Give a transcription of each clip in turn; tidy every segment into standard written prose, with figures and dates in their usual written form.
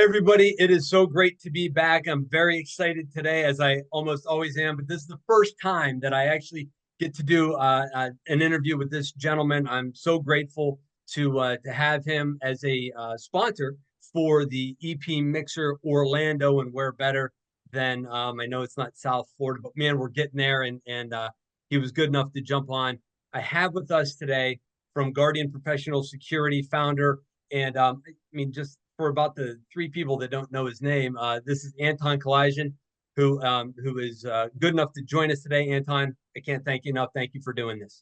everybody. It is so great to be back. I'm very excited today, as I almost always am. But this is the first time that I actually get to do an interview with this gentleman. I'm so grateful to have him as a sponsor for the EP Mixer Orlando, and where better than I know it's not South Florida, but man, we're getting there. And he was good enough to jump on. I have with us today from Guardian Professional Security founder and I mean, just for about the three people that don't know his name, this is Anton Kalaydjian, who is good enough to join us today. Anton, I can't thank you enough. Thank you for doing this.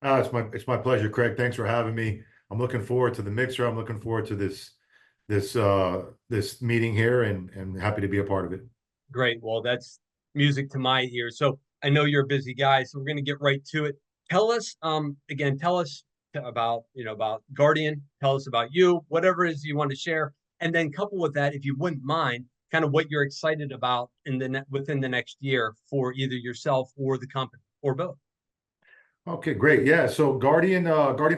It's my pleasure, Craig. Thanks for having me. I'm looking forward to the mixer. I'm looking forward to this meeting here, and happy to be a part of it. Great. Well, that's music to my ears. So I know you're a busy guy, so we're going to get right to it. Tell us, again, tell us about about Guardian. Tell us about you, whatever it is you want to share, and then couple with that, if you wouldn't mind, kind of what you're excited about within the next year for either yourself or the company or both. Okay, great. Yeah, so Guardian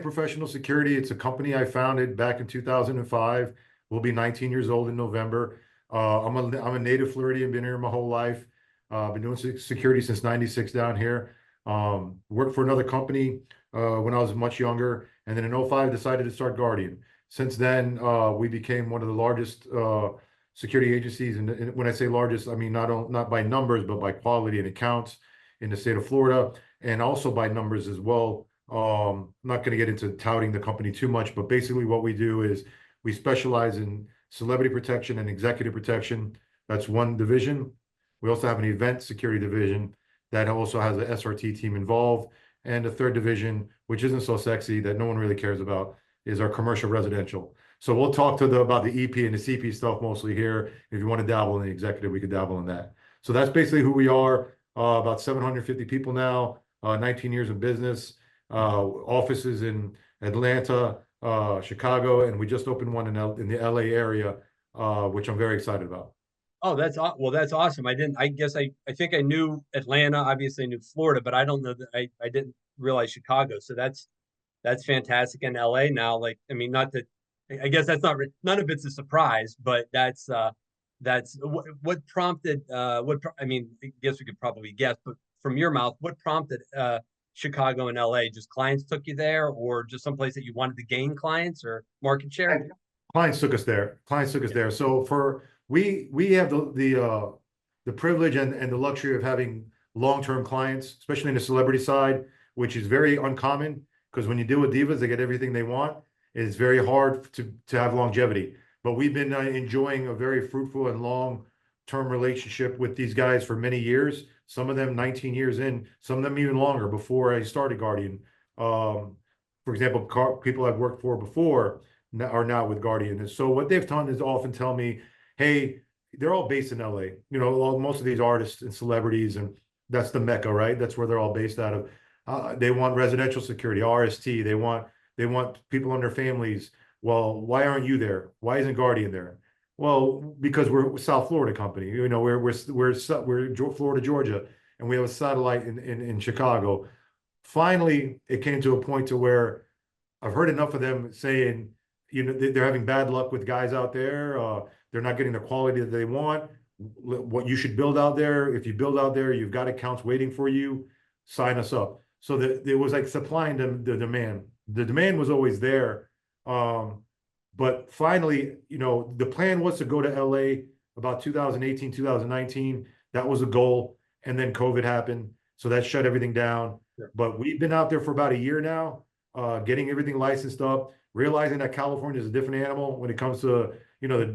Professional Security, it's a company I founded back in 2005. We'll be 19 years old in November. I'm a native Floridian, been here my whole life. Been doing security since '96 down here. Worked for another company when I was much younger, and then in '05 decided to start Guardian. Since then, we became one of the largest security agencies, and when I say largest, I mean not by numbers, but by quality and accounts in the state of Florida, and also by numbers as well. I'm not going to get into touting the company too much, but basically what we do is we specialize in celebrity protection and executive protection. That's one division. We also have an event security division that also has an SRT team involved. And the third division, which isn't so sexy, that no one really cares about, is our commercial residential. So we'll talk about the EP and the CP stuff mostly here. If you want to dabble in the executive, we could dabble in that. So that's basically who we are. About 750 people now, 19 years of business, offices in Atlanta, Chicago, and we just opened one in the LA area, which I'm very excited about. Oh, well, that's awesome. I guess I think I knew Atlanta, obviously I knew Florida, but I don't know that I didn't realize Chicago. So that's fantastic. In LA now, like, I mean, not that I guess that's not none of it's a surprise, but that's what prompted I mean, I guess we could probably guess, but from your mouth, what prompted Chicago and LA? Just clients took you there, or just someplace that you wanted to gain clients or market share? Clients took us there. Clients took us there. So we have the privilege and the luxury of having long-term clients, especially in the celebrity side, which is very uncommon because when you deal with divas, they get everything they want. It's very hard to have longevity. But we've been enjoying a very fruitful and long-term relationship with these guys for many years. Some of them 19 years in, some of them even longer before I started Guardian. For example, people I've worked for before are now with Guardian. And so what they've done is often tell me, hey, they're all based in LA. You know, most of these artists and celebrities, and that's the Mecca, right? That's where they're all based out of. They want residential security, RST. They want people and their families. Well, why aren't you there? Why isn't Guardian there? Well, because we're a South Florida company. You know, we're Florida, Georgia, and we have a satellite in Chicago. Finally, it came to a point to where I've heard enough of them saying, you know, they're having bad luck with guys out there. They're not getting the quality that they want. What you should build out there, if you build out there, you've got accounts waiting for you. Sign us up. So that it was like supplying the demand. The demand was always there. But finally, you know, the plan was to go to LA about 2018, 2019. That was a goal. And then COVID happened. So that shut everything down. Sure. But we've been out there for about a year now, getting everything licensed up, realizing that California is a different animal when it comes to, you know,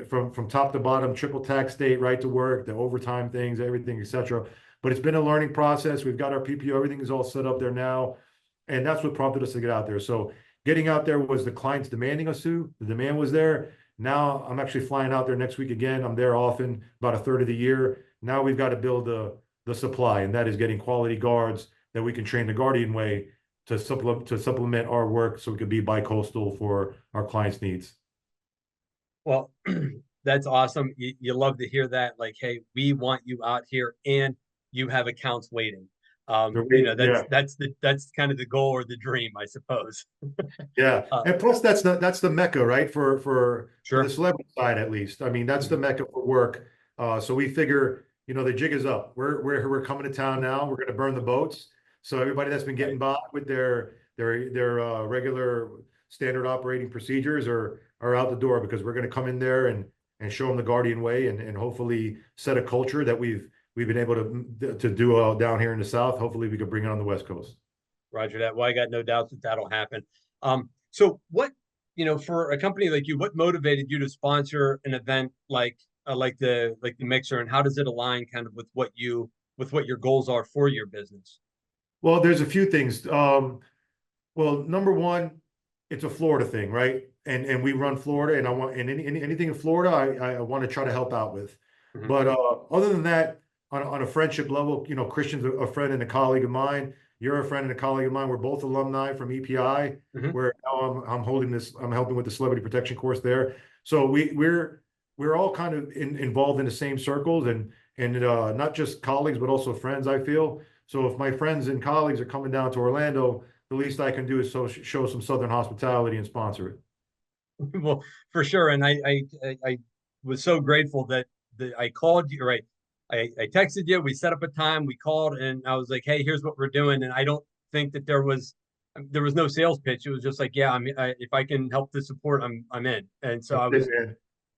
from top to bottom, triple tax state, right to work, the overtime things, everything, etc. But it's been a learning process. We've got our PPO, everything is all set up there now. And that's what prompted us to get out there. So getting out there was the clients demanding us to. The demand was there. Now I'm actually flying out there next week again. I'm there often, about a third of the year. Now we've got to build the supply, and that is getting quality guards that we can train the Guardian way to supplement our work so we could be bi-coastal for our clients' needs. Well, that's awesome. You love to hear that. Like, hey, we want you out here, and you have accounts waiting. Yeah, That's kind of the goal or the dream, I suppose. yeah, Uh, and plus that's the mecca, right? For the sure. celebrity side, at least. I mean, that's the Mhm. mecca for work. So we figure, the jig is up. We're coming to town now. We're going to burn the boats. So everybody that's been getting Right. by with their regular standard operating procedures are out the door, because we're going to come in there and show them the Guardian way, and hopefully set a culture that we've been able to do down here in the South. Hopefully we can bring it on the West Coast. Roger that. Well, I got no doubt that that'll happen. So what, for a company like you, what motivated you to sponsor an event like the mixer, and how does it align kind of with what your goals are for your business? Well, there's a few things. Well, number one, it's a Florida thing, right? And we run Florida, and I want and anything in Florida, I want to try to help out with. Mhm. But other than that, on a friendship level, Christian's a friend and a colleague of mine. You're a friend and a colleague of mine. We're both alumni from EPI, Mhm. where now I'm helping with the celebrity protection course there. So we're all kind of involved in the same circles, and not just colleagues, but also friends, I feel. So if my friends and colleagues are coming down to Orlando, the least I can do is show some Southern hospitality and sponsor it. Well, for sure. And I was so grateful that I called you, right? I texted you, we set up a time, we called, and I was like, hey, here's what we're doing. And I don't think that there was no sales pitch. It was just like, yeah, if I can help to support, I'm in. And so That's I it, was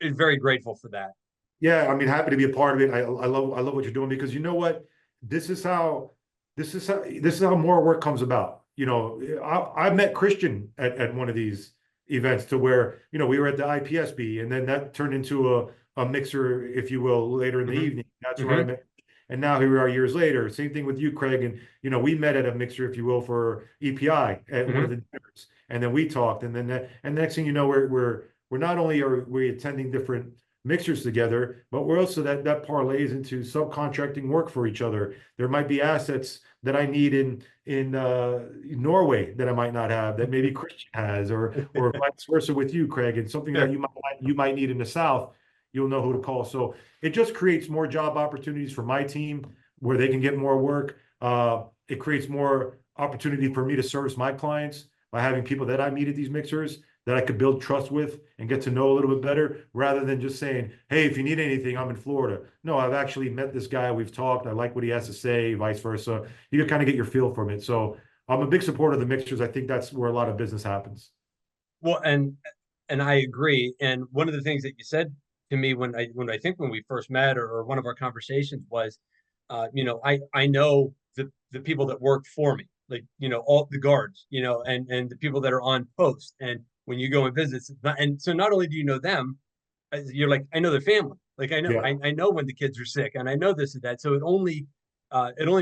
man. very grateful for that. Yeah, I mean, happy to be a part of it. I love what you're doing, because you know what? This is how this is how more work comes about. I met Christian at one of these events, to where, we were at the IPSB, and then that turned into a mixer, if you will, later in the Hmm. evening. That's where I Hmm. met. And now here we are years later. Same thing with you, Craig. And we met at a mixer, if you will, for EPI at one of Hmm. the dinners. And then we talked. And the next thing you know, we're not only are we attending different mixers together, but we're also that parlays into subcontracting work for each other. There might be assets that I need in Norway that I might not have, that maybe Christian has, or vice versa with you, Craig, and something that Sure. you might need in the South. You'll know who to call. So it just creates more job opportunities for my team, where they can get more work. It creates more opportunity for me to service my clients by having people that I meet at these mixers that I could build trust with and get to know a little bit better, rather than just saying, hey, if you need anything, I'm in Florida. No, I've actually met this guy. We've talked. I like what he has to say, vice versa. You can kind of get your feel from it. So I'm a big supporter of the mixers. I think that's where a lot of business happens. Well, and I agree. And one of the things that you said to me when we first met, or one of our conversations was, I know the people that work for me, like, all the guards, and the people that are on post. And when you go and visit, and so not only do you know them, you're like, I know their family. Like, Yeah. I know when the kids are sick, and I know this and that. So it only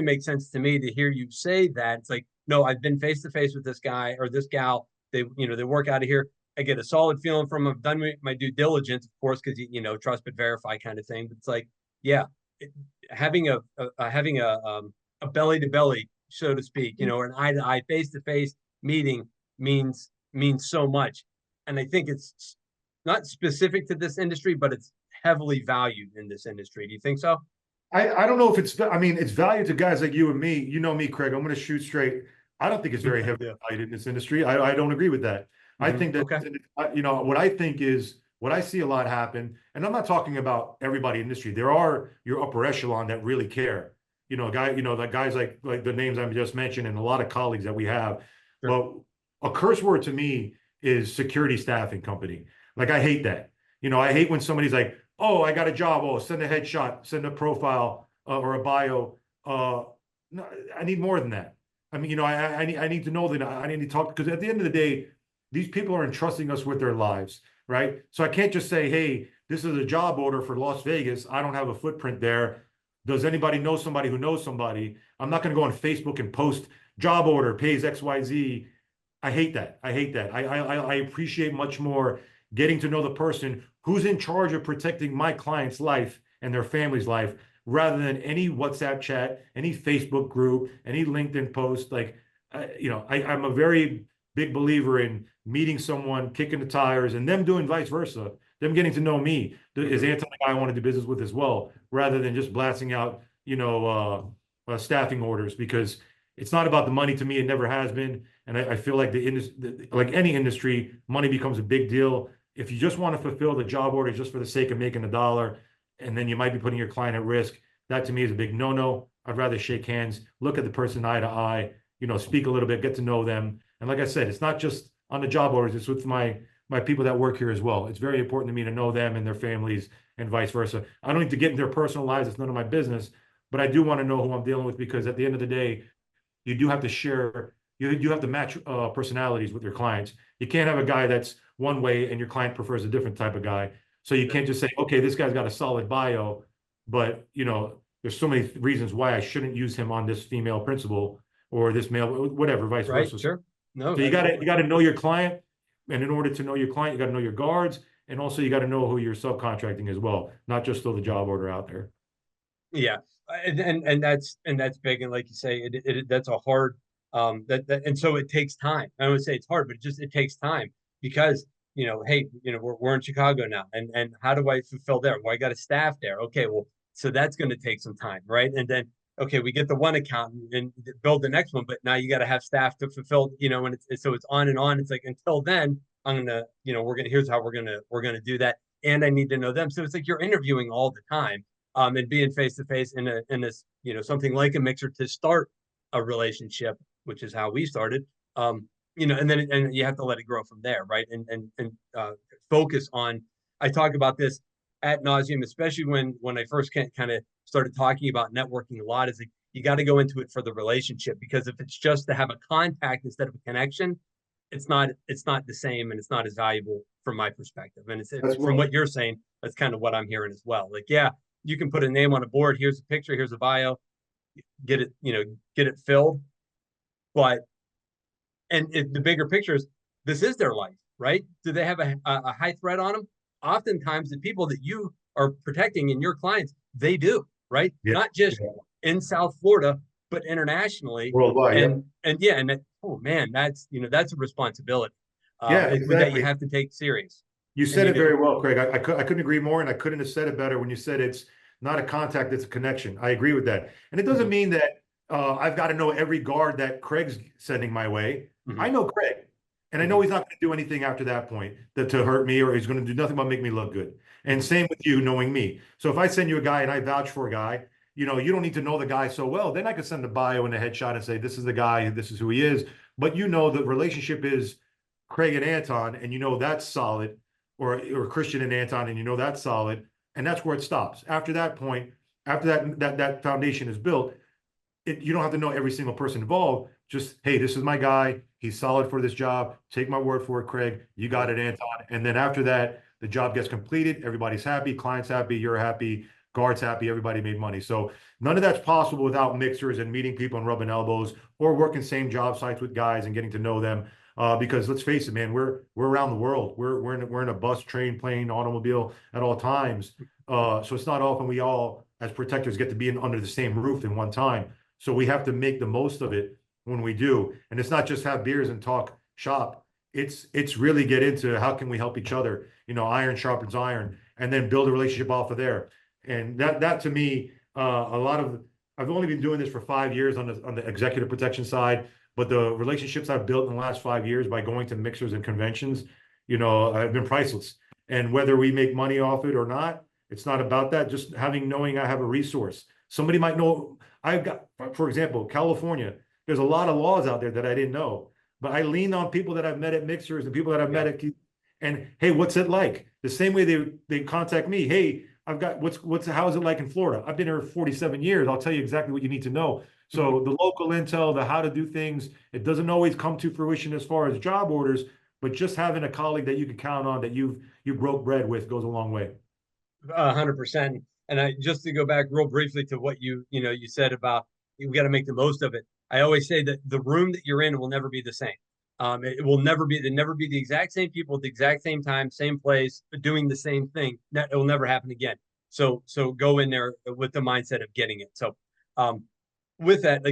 makes sense to me to hear you say that. It's like, no, I've been face to face with this guy or this gal. They work out of here. I get a solid feeling from them. I've done my due diligence, of course, because trust but verify kind of thing. But it's like, yeah, it, having a belly to belly, so to speak, or an eye to eye, face to face meeting means so much. And I think it's not specific to this industry, but it's heavily valued in this industry. Do you think so? I don't know if I mean, it's valued to guys like you and me. You know me, Craig. I'm going to shoot straight. I don't think it's very heavily Yeah. valued in this industry. I don't agree with that. I Hmm. think that, Okay. what I think is what I see a lot happen, and I'm not talking about everybody in the industry. There are your upper echelon that really care. Like guys like the names I just mentioned, and a lot of colleagues that we have. Sure. But a curse word to me is security staffing company. Like, I hate that. I hate when somebody's like, oh, I got a job. Oh, send a headshot, send a profile, or a bio. No, I need more than that. I mean, I need to know that I need to talk, because at the end of the day, these people are entrusting us with their lives, right? So I can't just say, hey, this is a job order for Las Vegas. I don't have a footprint there. Does anybody know somebody who knows somebody? I'm not going to go on Facebook and post job order pays XYZ. I hate that. I hate that. I appreciate much more getting to know the person who's in charge of protecting my client's life and their family's life, rather than any WhatsApp chat, any Facebook group, any LinkedIn post. Like, I'm a very big believer in meeting someone, kicking the tires, and them doing vice versa. Them getting to know me. Is Hmm. Anton the guy I want to do business with as well, rather than just blasting out, staffing orders, because it's not about the money to me. It never has been. And I feel like the industry, like any industry, money becomes a big deal. If you just want to fulfill the job order just for the sake of making a dollar, and then you might be putting your client at risk, that to me is a big no-no. I'd rather shake hands, look at the person eye to eye, speak a little bit, get to know them. And like I said, it's not just on the job orders, it's with my people that work here as well. It's very important to me to know them and their families and vice versa. I don't need to get in their personal lives, it's none of my business, but I do want to know who I'm dealing with, because at the end of the day, you do have to share, you have to match personalities with your clients. You can't have a guy that's one way and your client prefers a different type of guy. So you can't just say, okay, this guy's got a solid bio, but there's so many reasons why I shouldn't use him on this female principal or this male, whatever, vice Right. versa. Sure. No, So you got to know your client, and in order to know your client, you got to know your guards, and also you got to know who you're subcontracting as well, not just throw the job order out there. yeah. And that's big. And like you say, that's a hard, and so it takes time. I would say it's hard, but it takes time because, hey, we're in Chicago now, and how do I fulfill there? Well, I got a staff there. Okay. Well, so that's going to take some time. Right. And then, okay, we get the one accountant and build the next one, but now you got to have staff to fulfill, and so it's on and on. It's like, until then, here's how we're gonna do that. And I need to know them. So it's like you're interviewing all the time, and being face to face in this, something like a mixer to start a relationship, which is how we started. And you have to let it grow from there, right? And focus on. I talk about this ad nauseum, especially when I first kind of started talking about networking a lot. Is like, you got to go into it for the relationship, because if it's just to have a contact instead of a connection, it's not the same, and it's not as valuable from my perspective. And from what you're saying, that's kind of what I'm hearing as well. Like, yeah, you can put a name on a board. Here's a picture. Here's a bio. Get it filled. But the bigger picture is, this is their life, right? Do they have a high threat on them? Oftentimes, the people that you are protecting and your clients, they do, right? Yeah. Not just in South Florida, but internationally, Worldwide. and oh man, that's a responsibility. Exactly. That you have to take serious. You said it very well, Craig. I couldn't agree more, and I couldn't have said it better when you said it's not a contact, it's a connection. I agree with that. And it doesn't mean that I've got to know every guard that Craig's sending my way. I know Craig, and I know he's not going to do anything after that point to hurt me, or he's going to do nothing but make me look good. And same with you, knowing me. So if I send you a guy and I vouch for a guy, you don't need to know the guy so well. Then I could send a bio and a headshot and say, this is the guy, this is who he is. But the relationship is Craig and Anton, and that's solid, or Christian and Anton, and that's solid. And that's where it stops. After that point, after that foundation is built, you don't have to know every single person involved. Just, hey, this is my guy. He's solid for this job. Take my word for it, Craig. You got it, Anton. And then after that, the job gets completed. Everybody's happy. Client's happy. You're happy. Guards happy. Everybody made money. So none of that's possible without mixers and meeting people and rubbing elbows, or working same job sites with guys and getting to know them. Because let's face it, man, we're around the world. We're in a bus, train, plane, automobile at all times. So it's not often we all, as protectors, get to be under the same roof in one time. So we have to make the most of it when we do. And it's not just have beers and talk shop. It's really get into how can we help each other. Iron sharpens iron, and then build a relationship off of there. And that to me, I've only been doing this for 5 years on the executive protection side. But the relationships I've built in the last 5 years by going to mixers and conventions, have been priceless. And whether we make money off it or not, it's not about that. Just knowing I have a resource. Somebody might know. I've got, for example, California. There's a lot of laws out there that I didn't know, but I leaned on people that I've met at mixers and people that I've met at. And hey, what's it like? The same way they contact me. Hey, I've got how is it like in Florida? I've been here 47 years. I'll tell you exactly what you need to know. So the local intel, the how to do things, it doesn't always come to fruition as far as job orders, but just having a colleague that you can count on, that you broke bread with, goes a long way. 100%. And just to go back real briefly to what you said about, we got to make the most of it. I always say that the room that you're in will never be the same. It will never be the exact same people at the exact same time, same place, doing the same thing. It will never happen again. So go in there with the mindset of getting it. So with that,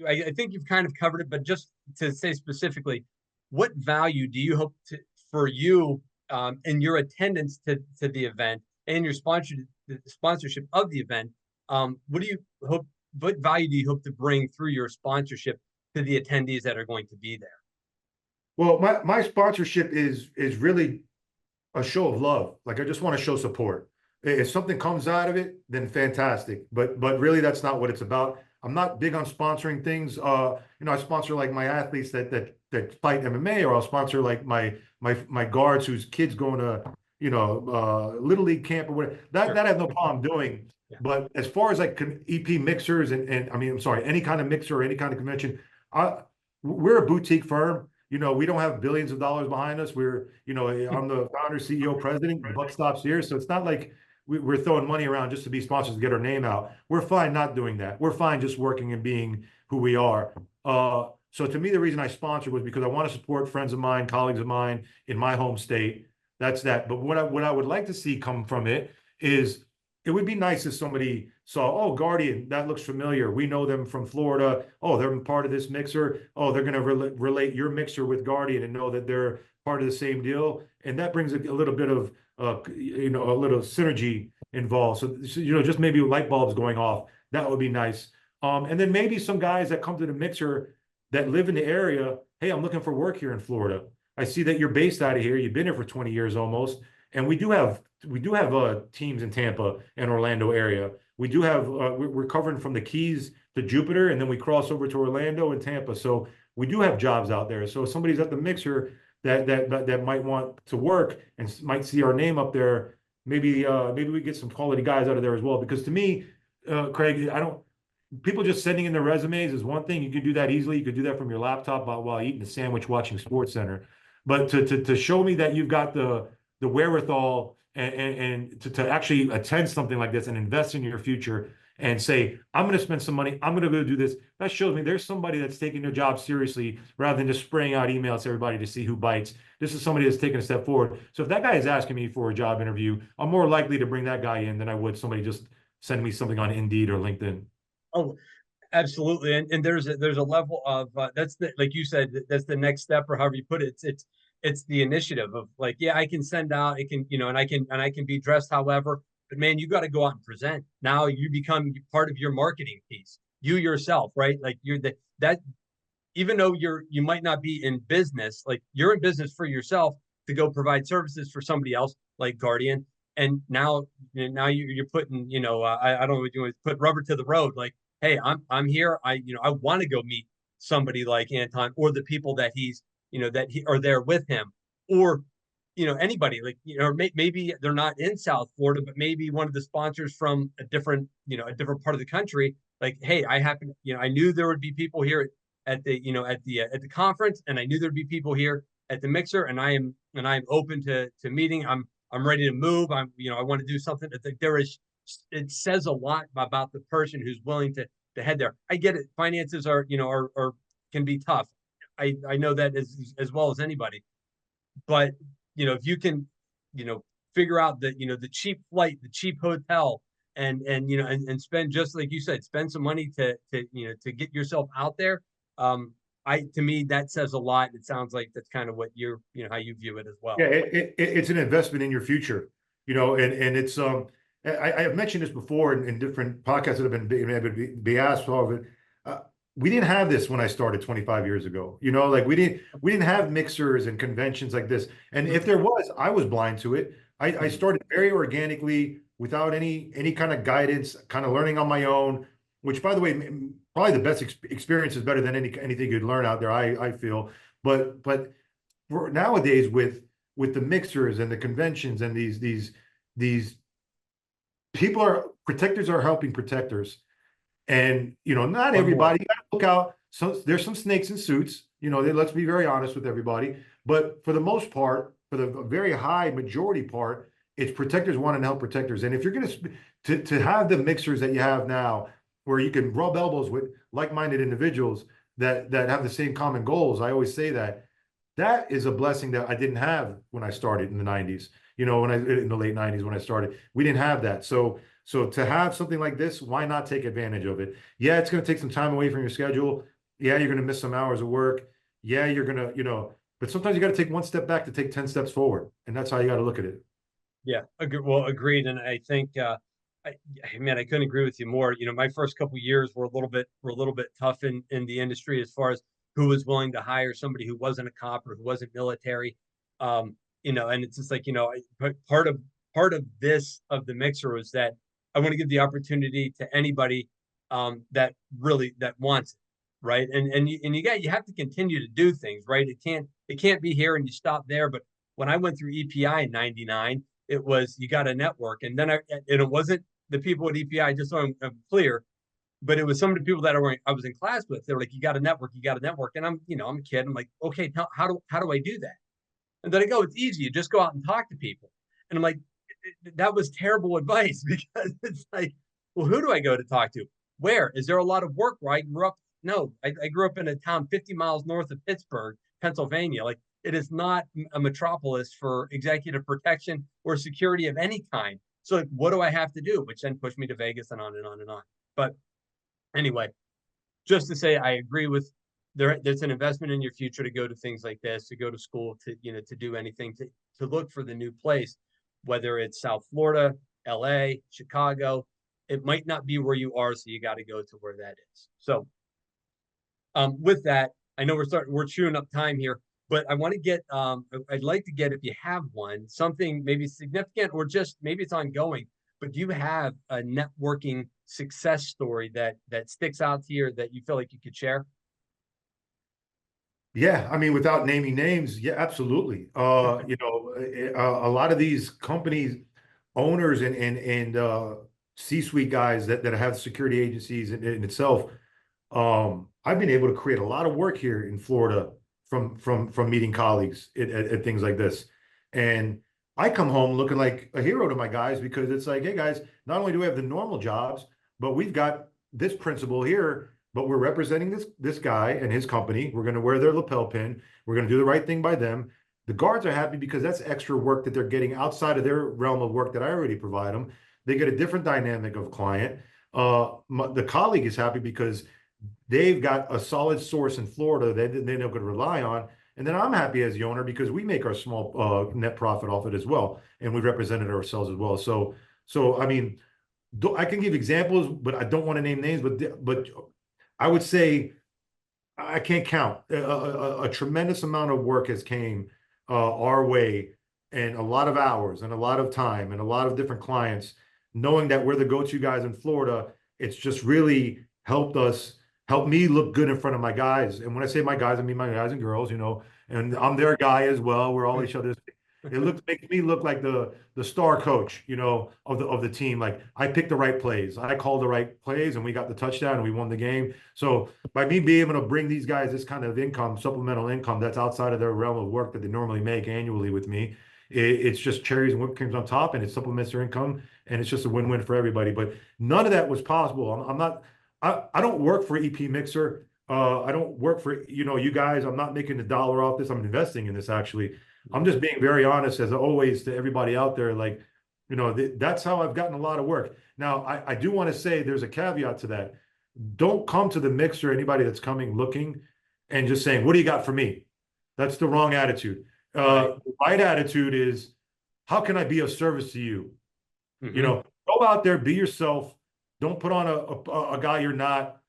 I think you've kind of covered it, but just to say specifically, what value do you hope for you in your attendance to the event and your sponsorship of the event What do you hope? What value do you hope to bring through your sponsorship to the attendees that are going to be there? Well, my sponsorship is really a show of love. Like I just want to show support. If something comes out of it, then fantastic. But really that's not what it's about. I'm not big on sponsoring things. I sponsor like my athletes that fight MMA, or I'll sponsor like my guards whose kids going to, little league camp or whatever. Sure. That I have no problem doing. Yeah. But as far as like EP mixers and I mean, I'm sorry, any kind of mixer or any kind of convention, I we're a boutique firm. We don't have billions of dollars behind us. I'm the founder, CEO, president. The buck stops here. So it's not like we're throwing money around just to be sponsors to get our name out. We're fine not doing that. We're fine just working and being who we are. So to me, the reason I sponsored was because I want to support friends of mine, colleagues of mine in my home state. That's that. But what I would like to see come from it is it would be nice if somebody saw, oh, Guardian, that looks familiar. We know them from Florida. Oh, they're part of this mixer. Oh, they're going to relate your mixer with Guardian and know that they're part of the same deal. And that brings a little bit of, a little synergy involved. So, just maybe light bulbs going off. That would be nice. And then maybe some guys that come to the mixer that live in the area. Hey, I'm looking for work here in Florida. I see that you're based out of here. You've been here for 20 years almost. And we do have teams in Tampa and Orlando area. We do have we're covering from the Keys to Jupiter, and then we cross over to Orlando and Tampa. So we do have jobs out there. So if somebody's at the mixer that might want to work and might see our name up there, maybe we get some quality guys out of there as well. Because to me, Craig, I don't. People just sending in their resumes is one thing. You can do that easily. You could do that from your laptop while eating a sandwich, watching Sports Center. But to show me that you've got the wherewithal and to actually attend something like this and invest in your future and say, I'm going to spend some money, I'm going to go do this. That shows me there's somebody that's taking their job seriously rather than just spraying out emails to everybody to see who bites. This is somebody that's taking a step forward. So if that guy is asking me for a job interview, I'm more likely to bring that guy in than I would somebody just send me something on Indeed or LinkedIn. Oh, absolutely. And there's a level of that's the, like you said, that's the next step, or however you put it. It's the initiative of like, yeah, I can send out, it can, and I can be dressed however, but man, you got to go out and present. Now you become part of your marketing piece, you yourself, right? Like you're that even though you might not be in business, like you're in business for yourself to go provide services for somebody else, like Guardian. And now you're putting, I don't know what you want to put rubber to the road. Like, hey, I'm here. I want to go meet somebody like Anton, or the people that he's, that he are there with him, or anybody like, maybe they're not in South Florida, but maybe one of the sponsors from a different part of the country. Like, hey, I happen, I knew there would be people here at the, at the conference, and I knew there'd be people here at the mixer, and I'm open to meeting. I'm ready to move. I want to do something. I think it says a lot about the person who's willing to head there. I get it. Finances are, are can be tough. I know that as well as anybody. But if you can, figure out that, the cheap flight, the cheap hotel, and spend, just like you said, spend some money to get yourself out there. To me, that says a lot. It sounds like that's kind of what how you view it as well. Yeah, it's an investment in your future, and it's I have mentioned this before in different podcasts that have been be asked all of it. We didn't have this when I started 25 years ago. Like we didn't have mixers and conventions like this. And if there was, I was blind to it. I started very organically without any kind of guidance, kind of learning on my own, which by the way, probably the best experience is better than anything you'd learn out there, I feel. But nowadays with the mixers and the conventions and these protectors are helping protectors. And not everybody, you gotta look out. So there's some snakes in suits, let's be very honest with everybody. But for the most part, for the very high majority part, it's protectors wanting to help protectors. And if you're to have the mixers that you have now, where you can rub elbows with like-minded individuals that have the same common goals, I always say that is a blessing that I didn't have when I started in the 90s. In the late 90s when I started, we didn't have that. So to have something like this, why not take advantage of it? Yeah, it's going to take some time away from your schedule. Yeah, you're going to miss some hours of work. Yeah, you're going to, but sometimes you got to take one step back to take 10 steps forward. And that's how you got to look at it. Yeah, well, agreed. And I think Man, I couldn't agree with you more. My first couple years were a little bit tough in the industry as far as who was willing to hire somebody who wasn't a cop or who wasn't military. Um, and it's just like, part of this of the mixer was that I want to give the opportunity to anybody that really that wants it, right? You have to continue to do things, right? It can't be here and you stop there. But when I went through EPI in '99, it was you got a network, and it wasn't the people at EPI, just so I'm clear, but it was some of the people that I was in class with. They were like, "You got a network, you got a network," and I'm a kid. I'm like, "Okay, how do I do that?" And then I go, "It's easy. You just go out and talk to people." And I'm like, "That was terrible advice," because it's like, well, who do I go to talk to? Where is there a lot of work where I grew up? No, I grew up in a town 50 miles north of Pittsburgh, Pennsylvania. Like it is not a metropolis for executive protection or security of any kind. So like, what do I have to do? Which then pushed me to Vegas and on and on and on. But anyway, just to say, I agree with there's an investment in your future to go to things like this, to go to school, to do anything, to look for the new place, whether it's South Florida, LA, Chicago. It might not be where you are, so you got to go to where that is. So with that, I know we're chewing up time here, but I want to get I'd like to get, if you have one, something maybe significant or just maybe it's ongoing, but do you have a networking success story that sticks out to you that you feel like you could share? Yeah, I mean, without naming names, yeah, absolutely. A lot of these companies, owners and C-suite guys that have security agencies in itself, I've been able to create a lot of work here in Florida from meeting colleagues at things like this. And I come home looking like a hero to my guys because it's like, hey guys, not only do we have the normal jobs, but we've got this principal here, but we're representing this guy and his company. We're going to wear their lapel pin. We're going to do the right thing by them. The guards are happy because that's extra work that they're getting outside of their realm of work that I already provide them. They get a different dynamic of client. The colleague is happy because they've got a solid source in Florida that they know could rely on. And then I'm happy as the owner because we make our small net profit off it as well, and we represented ourselves as well. So I mean, I can give examples, but I don't want to name names. But I would say I can't count. A tremendous amount of work has came our way, and a lot of hours, and a lot of time, and a lot of different clients. Knowing that we're the go-to guys in Florida, it's just really help me look good in front of my guys. And when I say my guys, I mean my guys and girls, and I'm their guy as well. We're all each other's. Makes me look like the star coach, of the team. Like I picked the right plays, I called the right plays, and we got the touchdown and we won the game. So by me being able to bring these guys this kind of income, supplemental income that's outside of their realm of work that they normally make annually with me, it's just cherries and whipped creams on top, and it supplements their income, and it's just a win-win for everybody. But none of that was possible. I'm not. I don't work for EP Mixer. I don't work for you guys. I'm not making a dollar off this. I'm investing in this actually. I'm just being very honest as always to everybody out there. Like, that's how I've gotten a lot of work. Now, I do want to say there's a caveat to that. Don't come to the mixer, anybody that's coming looking and just saying, what do you got for me? That's the wrong attitude. The right attitude is, how can I be of service to you? Mm-hmm. Go out there, be yourself. Don't put on a guy you're not.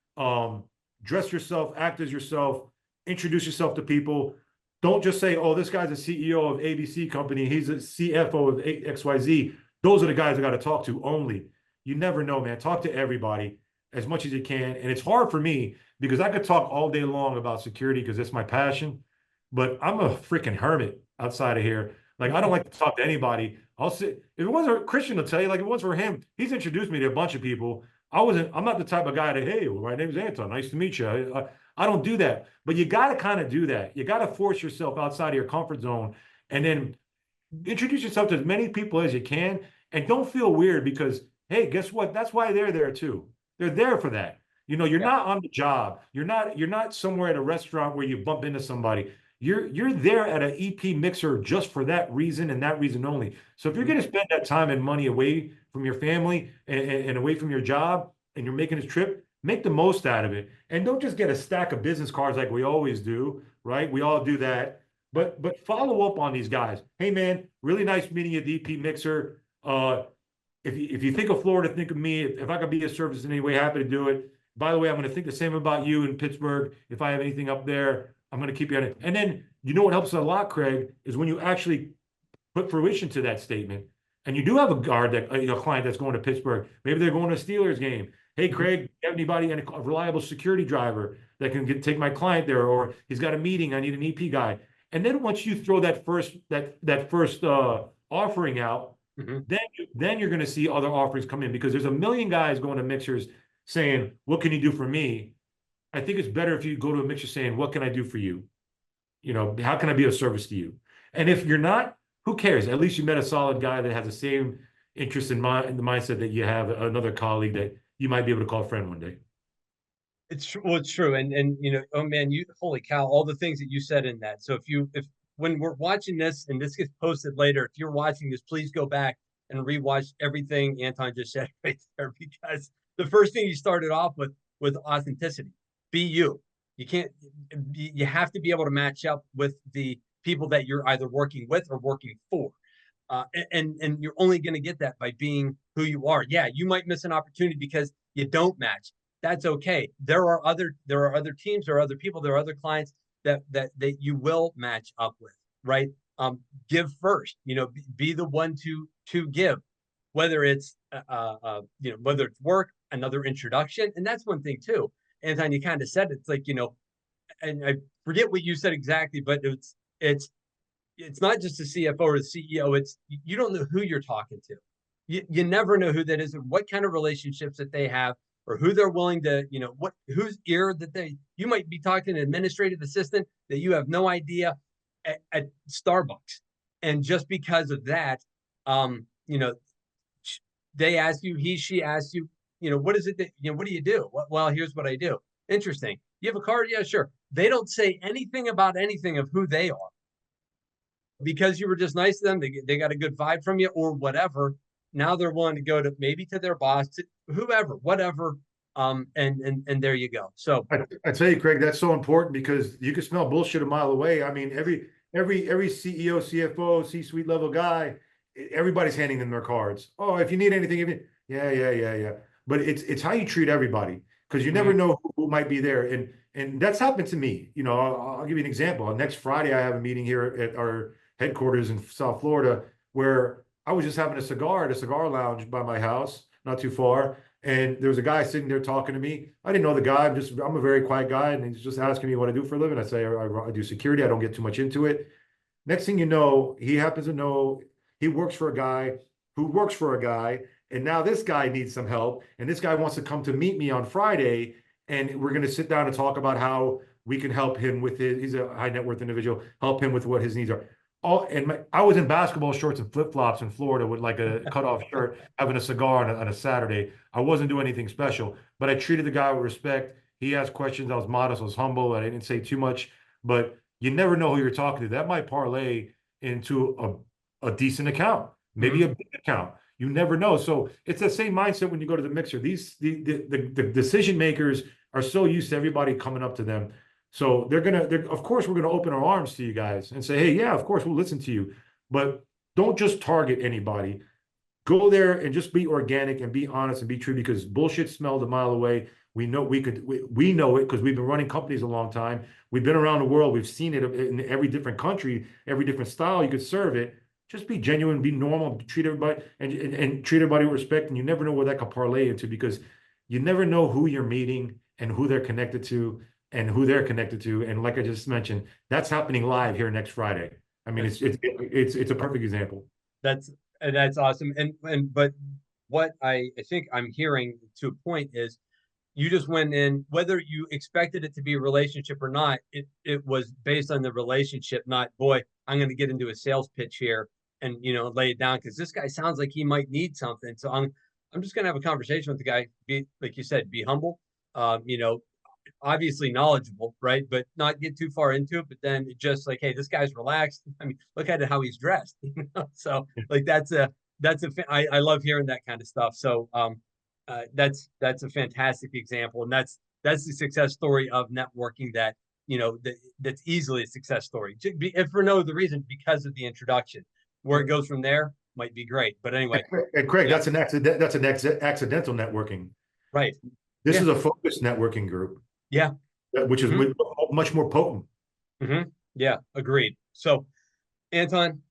Dress yourself, act as yourself, introduce yourself to people. Don't just say, oh, this guy's a CEO of ABC company. He's a CFO of XYZ. Those are the guys I got to talk to only. You never know, man. Talk to everybody as much as you can. And it's hard for me because I could talk all day long about security because it's my passion, but I'm a freaking hermit outside of here. Like, I don't like to talk to anybody. I'll sit. If it wasn't a Christian, will tell you, like, if it wasn't for him, he's introduced me to a bunch of people. I'm not the type of guy that, hey, well, my name's Anton. Nice to meet you. I don't do that. But you got to kind of do that. You got to force yourself outside of your comfort zone and then introduce yourself to as many people as you can. And don't feel weird because, hey, guess what? That's why they're there too. They're there for that. You're not on the job. You're not somewhere at a restaurant where you bump into somebody. You're there at an EP Mixer just for that reason and that reason only. So if you're going to spend that time and money away from your family and away from your job, and you're making this trip, make the most out of it. And don't just get a stack of business cards like we always do, right? We all do that. But follow up on these guys. Hey man, really nice meeting you at the EP Mixer. if you think of Florida, think of me. If I could be of service in any way, happy to do it. By the way, I'm going to think the same about you in Pittsburgh. If I have anything up there, I'm going to keep you on it. And then, you know what helps a lot, Craig, is when you actually put fruition to that statement. And you do have a guard that a client that's going to Pittsburgh. Maybe they're going to a Steelers game. Hey, Craig, you have anybody and a reliable security driver that can take my client there, or he's got a meeting, I need an EP guy. And then once you throw that first offering out, then you're going to see other offerings come in, because there's a million guys going to mixers saying, what can you do for me? I think it's better if you go to a mixer saying, what can I do for you? You know, how can I be of service to you? And if you're not, who cares? At least you met a solid guy that has the same interest in the mindset that you have another colleague that you might be able to call a friend one day. It's true. Well, it's true. And you know, oh man, you holy cow, all the things that you said in that. So if when we're watching this and this gets posted later, if you're watching this, please go back and rewatch everything Anton just said right there, because the first thing you started off with authenticity. Be you. You can't you have to be able to match up with the people that you're either working with or working for. And you're only going to get that by being who you are. Yeah, you might miss an opportunity because you don't match. That's okay. There are other teams, there are other people, there are other clients that you will match up with, right? Give first. You know, be the one to give, whether it's whether it's work, another introduction, and that's one thing too. Anton, you kind of said it's like, you know, and I forget what you said exactly, but it's not just the CFO or the CEO. It's, you don't know who you're talking to. You never know who that is, and what kind of relationships that they have, or who they're willing to, you know, whose ear that you might be talking to an administrative assistant that you have no idea at Starbucks. And just because of that, you know, they ask you, she asks you, you know, what is it that, you know, what do you do? Well, here's what I do. Interesting. You have a card? Yeah, sure. They don't say anything about anything of who they are, because you were just nice to them. They got a good vibe from you or whatever. Now they're willing to go to maybe to their boss, to whoever, whatever. And there you go. So I tell you, Craig, that's so important, because you can smell bullshit a mile away. I mean, every CEO, CFO, C-suite level guy, everybody's handing them their cards. Oh, if you need anything, yeah. But it's how you treat everybody, because you never know who might be there. And that's happened to me. You know, I'll give you an example. Next Friday, I have a meeting here at our headquarters in South Florida, where I was just having a cigar at a cigar lounge by my house, not too far. And there was a guy sitting there talking to me. I didn't know the guy. I'm a very quiet guy, and he's just asking me what I do for a living. I say I do security. I don't get too much into it. Next thing you know, he happens to know he works for a guy who works for a guy, and now this guy needs some help, and this guy wants to come to meet me on Friday, and we're going to sit down and talk about how we can help him with he's a high net worth individual, help him with what his needs are. I was in basketball shorts and flip flops in Florida with like a cutoff shirt, having a cigar on a Saturday. I wasn't doing anything special, but I treated the guy with respect. He asked questions. I was modest. I was humble. I didn't say too much, but you never know who you're talking to. That might parlay into a decent account, maybe a big account. You never know. So it's the same mindset when you go to the mixer. The decision makers are so used to everybody coming up to them. So of course, we're gonna open our arms to you guys and say, hey, yeah, of course, we'll listen to you. But don't just target anybody. Go there and just be organic and be honest and be true, because bullshit smelled a mile away. We know we know it because we've been running companies a long time. We've been around the world. We've seen it in every different country, every different style you could serve it. Just be genuine, be normal, treat everybody and treat everybody with respect. And you never know where that could parlay into, because you never know who you're meeting and who they're connected to and who they're connected to. And like I just mentioned, that's happening live here next Friday. I mean, it's a perfect example. That's awesome. But what I think I'm hearing to a point is, you just went in, whether you expected it to be a relationship or not, it was based on the relationship, not, boy, I'm going to get into a sales pitch here and, you know, lay it down because this guy sounds like he might need something. So I'm just going to have a conversation with the guy. Be, like you said, be humble, you know, obviously knowledgeable, right? But not get too far into it. But then just like, hey, this guy's relaxed. I mean, look at how he's dressed. You know? So like I love hearing that kind of stuff. So that's a fantastic example, and that's the success story of networking. That, you know, that's easily a success story. If for no other reason, because of the introduction. Where it goes from there, might be great. But anyway, And Craig, yeah, that's an accidental networking. right. This Yeah, is a focused networking group, yeah. which is Hmm. much more potent. Yeah, agreed. So, Anton,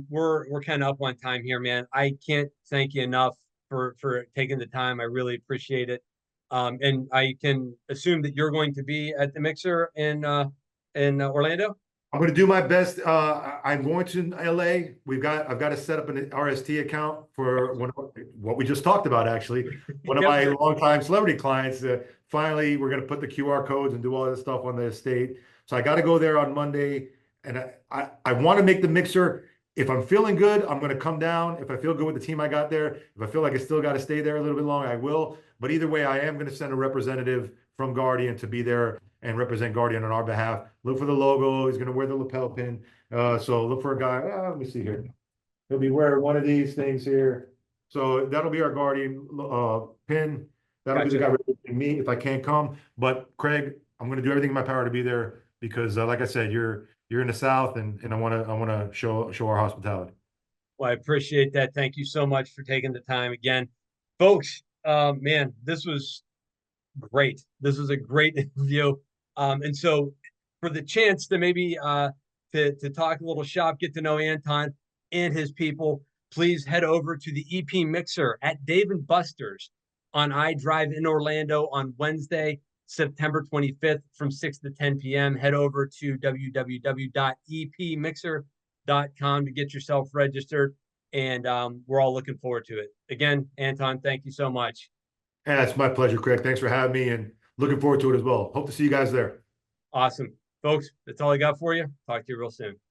we're kind of up on time here, man. I can't thank you enough for taking the time. I really appreciate it. And I can assume that you're going to be at the Mixer in Orlando. I'm going to do my best. I'm going to LA. I've got to set up an RST account for what we just talked about, actually. One of Yep. my longtime celebrity clients. Finally, we're going to put the QR codes and do all this stuff on the estate. So I got to go there on Monday, and I want to make the Mixer. If I'm feeling good, I'm going to come down. If I feel good with the team I got there, if I feel like I still got to stay there a little bit longer, I will. But either way, I am going to send a representative from Guardian to be there and represent Guardian on our behalf. Look for the logo. He's going to wear the lapel pin. So look for a guy. Let me see here. He'll be wearing one of these things here. So that'll be our Guardian pin. That'll be the Gotcha. guy representing me if I can't come. But Craig, I'm going to do everything in my power to be there because, like I said, you're in the South, and I want to show our hospitality. Well, I appreciate that. Thank you so much for taking the time again, folks. Man, this was great. This was a great interview. And so for the chance to maybe to talk a little shop, get to know Anton and his people, please head over to the EP Mixer at Dave and Buster's on iDrive in Orlando on Wednesday, September 25th from 6 to 10 p.m. Head over to www.epmixer.com to get yourself registered. And we're all looking forward to it. Again, Anton, thank you so much. And it's my pleasure, Craig. Thanks for having me and looking forward to it as well. Hope to see you guys there. Awesome. Folks, that's all I got for you. Talk to you real soon.